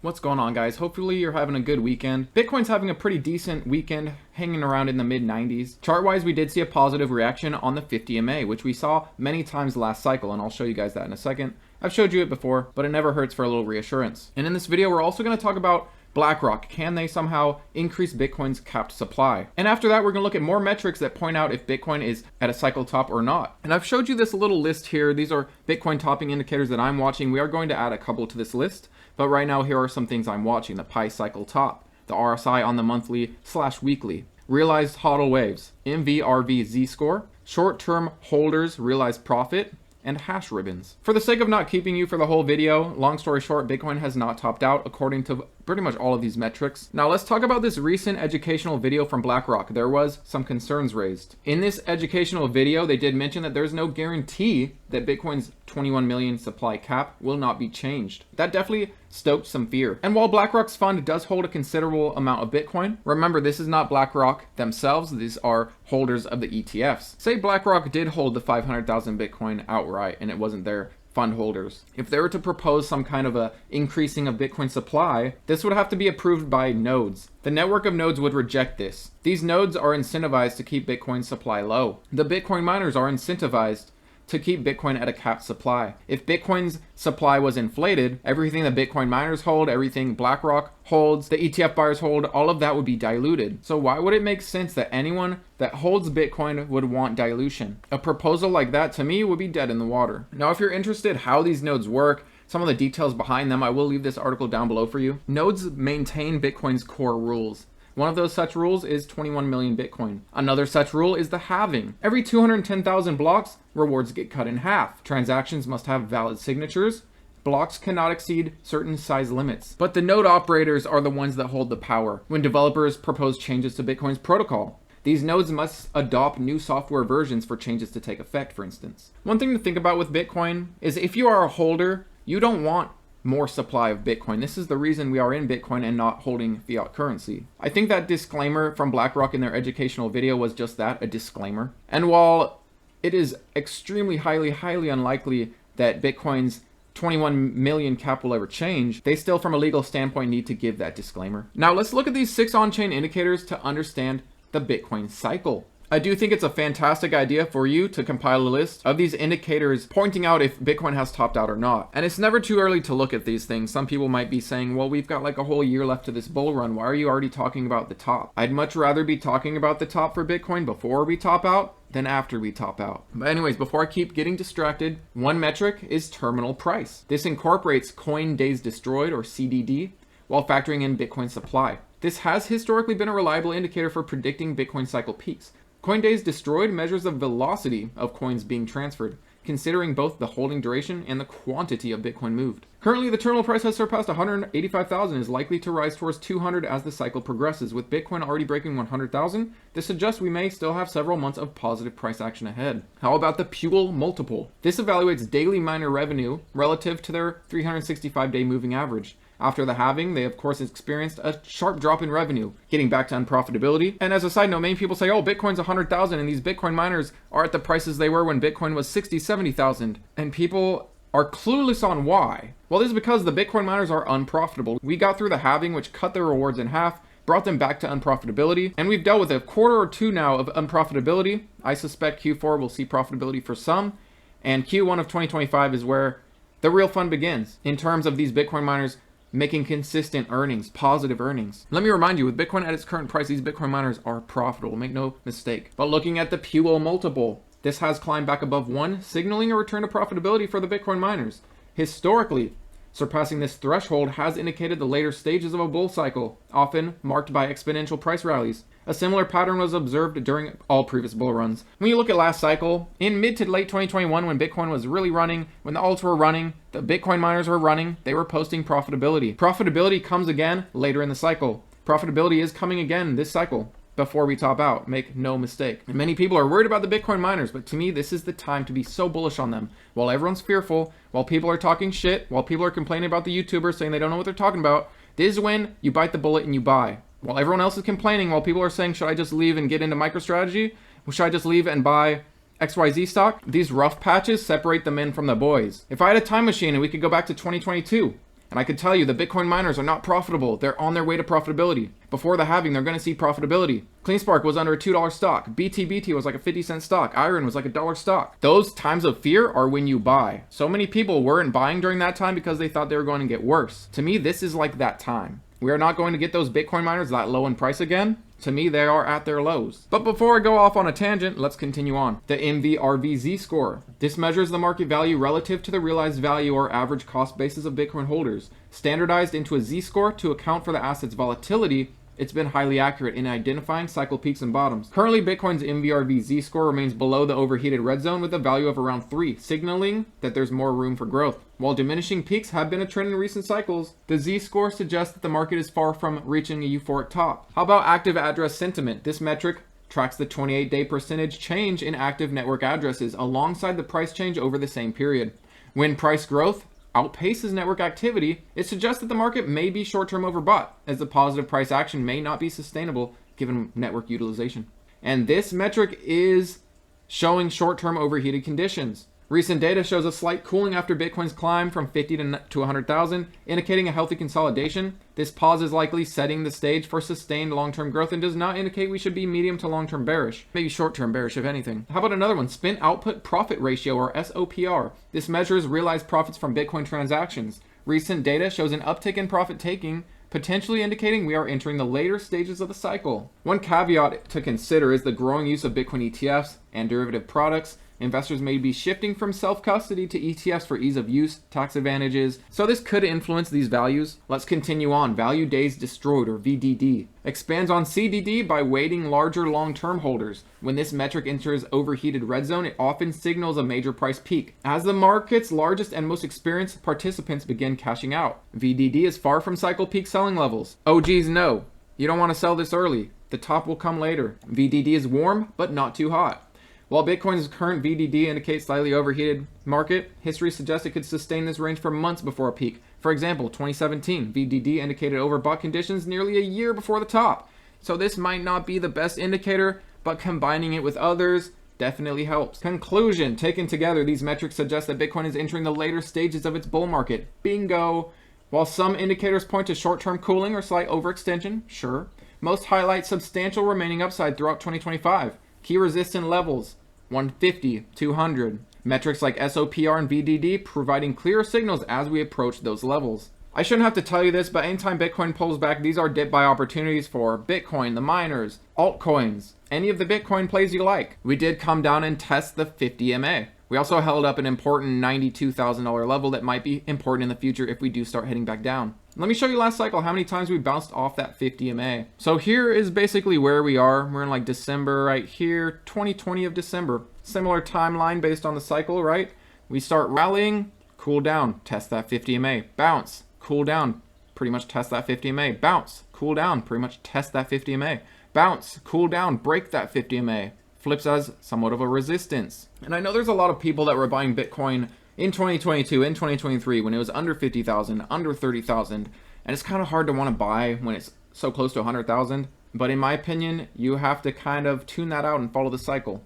What's going on, guys? Hopefully you're having a good weekend. Bitcoin's having a pretty decent weekend, hanging around in the mid 90s. Chart-wise, we did see a positive reaction on the 50 MA, which we saw many times last cycle, and I'll show you guys that in a second. I've showed you it before, but it never hurts for a little reassurance. And in this video, we're also going to talk about Blackrock. Can they somehow increase Bitcoin's capped supply? And after that, we're going to look at more metrics that point out if Bitcoin is at a cycle top or not. And I've showed you this little list here. These are Bitcoin topping indicators that I'm watching. We are going to add a couple to this list. But right now, here are some things I'm watching. The Pi cycle top, the RSI on the monthly/weekly, realized hodl waves, MVRV Z-score, short-term holders realized profit, and hash ribbons. For the sake of not keeping you for the whole video, long story short, Bitcoin has not topped out according to pretty much all of these metrics. Now let's talk about this recent educational video from Blackrock. There was some concerns raised. In this educational video, they did mention that there's no guarantee that Bitcoin's 21 million supply cap will not be changed. That definitely stoked some fear. And while Blackrock's fund does hold a considerable amount of Bitcoin, remember this is not Blackrock themselves, these are holders of the ETFs. Say Blackrock did hold the 500,000 Bitcoin outright and it wasn't their fund holders. If they were to propose some kind of a increasing of Bitcoin supply, this would have to be approved by nodes. The network of nodes would reject this. These nodes are incentivized to keep Bitcoin supply low. The Bitcoin miners are incentivized to keep Bitcoin at a capped supply. If Bitcoin's supply was inflated, everything the Bitcoin miners hold, everything BlackRock holds, the ETF buyers hold, all of that would be diluted. So why would it make sense that anyone that holds Bitcoin would want dilution? A proposal like that to me would be dead in the water. Now, if you're interested how these nodes work, some of the details behind them, I will leave this article down below for you. Nodes maintain Bitcoin's core rules. One of those such rules is 21 million Bitcoin. Another such rule is the halving. Every 210,000 blocks, rewards get cut in half. Transactions must have valid signatures. Blocks cannot exceed certain size limits. But the node operators are the ones that hold the power when developers propose changes to Bitcoin's protocol. These nodes must adopt new software versions for changes to take effect, for instance. One thing to think about with Bitcoin is if you are a holder, you don't want more supply of Bitcoin. This is the reason we are in Bitcoin and not holding fiat currency. I think that disclaimer from BlackRock in their educational video was just that, a disclaimer. And while it is extremely highly unlikely that Bitcoin's 21 million cap will ever change, they still from a legal standpoint need to give that disclaimer. Now let's look at these 6 on-chain indicators to understand the Bitcoin cycle. I do think it's a fantastic idea for you to compile a list of these indicators pointing out if Bitcoin has topped out or not. And it's never too early to look at these things. Some people might be saying, well, we've got like a whole year left to this bull run. Why are you already talking about the top? I'd much rather be talking about the top for Bitcoin before we top out than after we top out. But anyways, before I keep getting distracted, one metric is terminal price. This incorporates coin days destroyed, or CDD, while factoring in Bitcoin supply. This has historically been a reliable indicator for predicting Bitcoin cycle peaks. Coin days destroyed measures the velocity of coins being transferred, considering both the holding duration and the quantity of Bitcoin moved. Currently, the terminal price has surpassed 185,000 and is likely to rise towards 200 as the cycle progresses. With Bitcoin already breaking 100,000, this suggests we may still have several months of positive price action ahead. How about the WEBULL multiple? This evaluates daily miner revenue relative to their 365-day moving average. After the halving, they of course experienced a sharp drop in revenue, getting back to unprofitability. And as a side note, many people say, oh, Bitcoin's 100,000 and these Bitcoin miners are at the prices they were when Bitcoin was 60, 70,000. And people are clueless on why. Well, this is because the Bitcoin miners are unprofitable. We got through the halving, which cut their rewards in half, brought them back to unprofitability, and we've dealt with a quarter or two now of unprofitability. I suspect Q4 will see profitability for some, and Q1 of 2025 is where the real fun begins in terms of these Bitcoin miners making consistent earnings, positive earnings. Let me remind you, with Bitcoin at its current price, these Bitcoin miners are profitable, make no mistake. But looking at the WEBULL multiple, this has climbed back above 1, signaling a return to profitability for the Bitcoin miners. Historically, surpassing this threshold has indicated the later stages of a bull cycle, often marked by exponential price rallies. A similar pattern was observed during all previous bull runs. When you look at last cycle, in mid to late 2021, when Bitcoin was really running, when the alts were running, the Bitcoin miners were running, they were posting profitability. Profitability comes again later in the cycle. Profitability is coming again this cycle before we top out, make no mistake. And many people are worried about the Bitcoin miners, but to me, this is the time to be so bullish on them. While everyone's fearful, while people are talking shit, while people are complaining about the YouTubers saying they don't know what they're talking about, this is when you bite the bullet and you buy. While everyone else is complaining, while people are saying, should I just leave and get into MicroStrategy? Should I just leave and buy XYZ stock? These rough patches separate the men from the boys. If I had a time machine and we could go back to 2022, And I could tell you the Bitcoin miners are not profitable. They're on their way to profitability. Before the halving, they're going to see profitability. CleanSpark was under a $2 stock. BTBT was like a 50-cent stock. Iron was like a $1 stock. Those times of fear are when you buy. So many people weren't buying during that time because they thought they were going to get worse. To me, this is like that time. We are not going to get those Bitcoin miners that low in price again. To me, they are at their lows. But before I go off on a tangent, let's continue on. The MVRV score. This measures the market value relative to the realized value or average cost basis of Bitcoin holders. Standardized into a Z-score to account for the asset's volatility, it's been highly accurate in identifying cycle peaks and bottoms. Currently, Bitcoin's MVRV Z-score remains below the overheated red zone with a value of around 3, signaling that there's more room for growth. While diminishing peaks have been a trend in recent cycles, the Z-score suggests that the market is far from reaching a euphoric top. How about active address sentiment? This metric tracks the 28-day percentage change in active network addresses alongside the price change over the same period. When price growth outpaces network activity, it suggests that the market may be short-term overbought, as the positive price action may not be sustainable given network utilization. And this metric is showing short-term overheated conditions. Recent data shows a slight cooling after Bitcoin's climb from 50 to 100,000, indicating a healthy consolidation. This pause is likely setting the stage for sustained long-term growth and does not indicate we should be medium to long-term bearish. Maybe short-term bearish, if anything. How about another one? Spin Output Profit Ratio, or SOPR. This measures realized profits from Bitcoin transactions. Recent data shows an uptick in profit taking, potentially indicating we are entering the later stages of the cycle. One caveat to consider is the growing use of Bitcoin ETFs and derivative products. Investors may be shifting from self-custody to ETFs for ease of use, tax advantages, so this could influence these values. Let's continue on. Value Days Destroyed, or VDD. Expands on CDD by weighting larger long-term holders. When this metric enters overheated red zone, it often signals a major price peak, as the market's largest and most experienced participants begin cashing out. VDD is far from cycle peak selling levels. Oh geez, no. You don't want to sell this early. The top will come later. VDD is warm, but not too hot. While Bitcoin's current VDD indicates slightly overheated market, history suggests it could sustain this range for months before a peak. For example, 2017, VDD indicated overbought conditions nearly a year before the top. So this might not be the best indicator, but combining it with others definitely helps. Conclusion, taken together, these metrics suggest that Bitcoin is entering the later stages of its bull market. Bingo! While some indicators point to short-term cooling or slight overextension, sure, most highlight substantial remaining upside throughout 2025. Key resistance levels, 150, 200. Metrics like SOPR and VDD providing clear signals as we approach those levels. I shouldn't have to tell you this, but anytime Bitcoin pulls back, these are dip buy opportunities for Bitcoin, the miners, altcoins, any of the Bitcoin plays you like. We did come down and test the 50 MA. We also held up an important $92,000 level that might be important in the future if we do start heading back down. Let me show you last cycle how many times we bounced off that 50 MA. So here is basically where we are. We're in like December right here, 2020 of December. Similar timeline based on the cycle, right? We start rallying, cool down, test that 50 MA, bounce, cool down, pretty much test that 50 MA, bounce, cool down, pretty much test that 50 MA, bounce, cool down, break that 50 MA. Flips as somewhat of a resistance. And I know there's a lot of people that were buying Bitcoin in 2022, in 2023, when it was under 50,000, under 30,000, and it's kind of hard to want to buy when it's so close to 100,000. But in my opinion, you have to kind of tune that out and follow the cycle.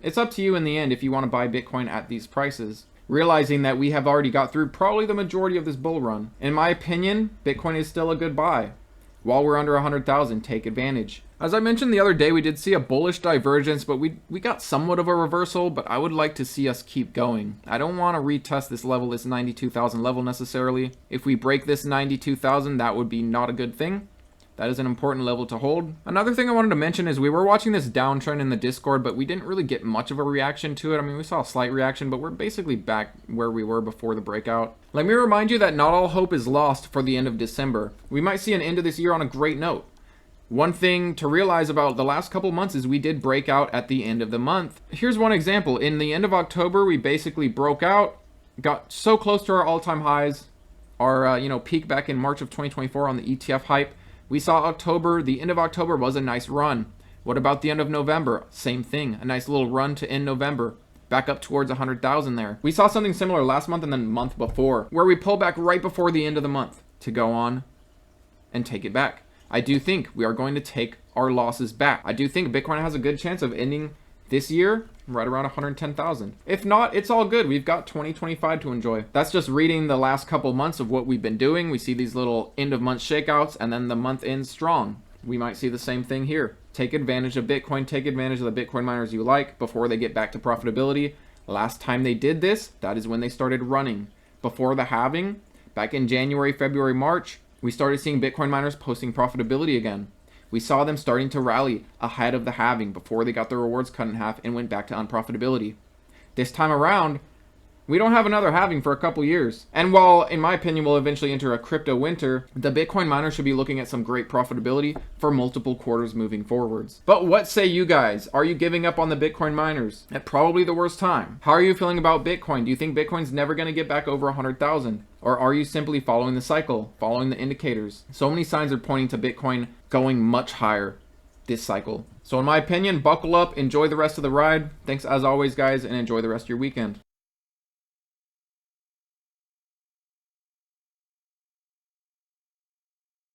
It's up to you in the end if you want to buy Bitcoin at these prices, realizing that we have already got through probably the majority of this bull run. In my opinion, Bitcoin is still a good buy. While we're under 100,000, take advantage. As I mentioned the other day, we did see a bullish divergence, but we got somewhat of a reversal, but I would like to see us keep going. I don't want to retest this level, this 92,000 level necessarily. If we break this 92,000, that would be not a good thing. That is an important level to hold. Another thing I wanted to mention is we were watching this downtrend in the Discord, but we didn't really get much of a reaction to it. I mean, we saw a slight reaction, but we're basically back where we were before the breakout. Let me remind you that not all hope is lost for the end of December. We might see an end of this year on a great note. One thing to realize about the last couple months is we did break out at the end of the month. Here's one example. In the end of October, we basically broke out, got so close to our all-time highs, our peak back in March of 2024 on the ETF hype. We saw October, the end of October was a nice run. What about the end of November? Same thing, a nice little run to end November. Back up towards 100,000 there. We saw something similar last month and then the month before, where we pull back right before the end of the month to go on and take it back. I do think we are going to take our losses back. I do think Bitcoin has a good chance of ending This year, right around 110,000. If not, it's all good. We've got 2025 to enjoy. That's just reading the last couple months of what we've been doing. We see these little end of month shakeouts, and then the month ends strong. We might see the same thing here. Take advantage of Bitcoin. Take advantage of the Bitcoin miners you like before they get back to profitability. Last time they did this, that is when they started running. Before the halving, back in January, February, March, we started seeing Bitcoin miners posting profitability again. We saw them starting to rally ahead of the halving before they got their rewards cut in half and went back to unprofitability. This time around, we don't have another halving for a couple years. And while, in my opinion, we'll eventually enter a crypto winter, the Bitcoin miner should be looking at some great profitability for multiple quarters moving forwards. But what say you guys? Are you giving up on the Bitcoin miners at probably the worst time? How are you feeling about Bitcoin? Do you think Bitcoin's never going to get back over 100,000? Or are you simply following the cycle, following the indicators? So many signs are pointing to Bitcoin going much higher this cycle. So in my opinion, buckle up, enjoy the rest of the ride. Thanks as always, guys, and enjoy the rest of your weekend.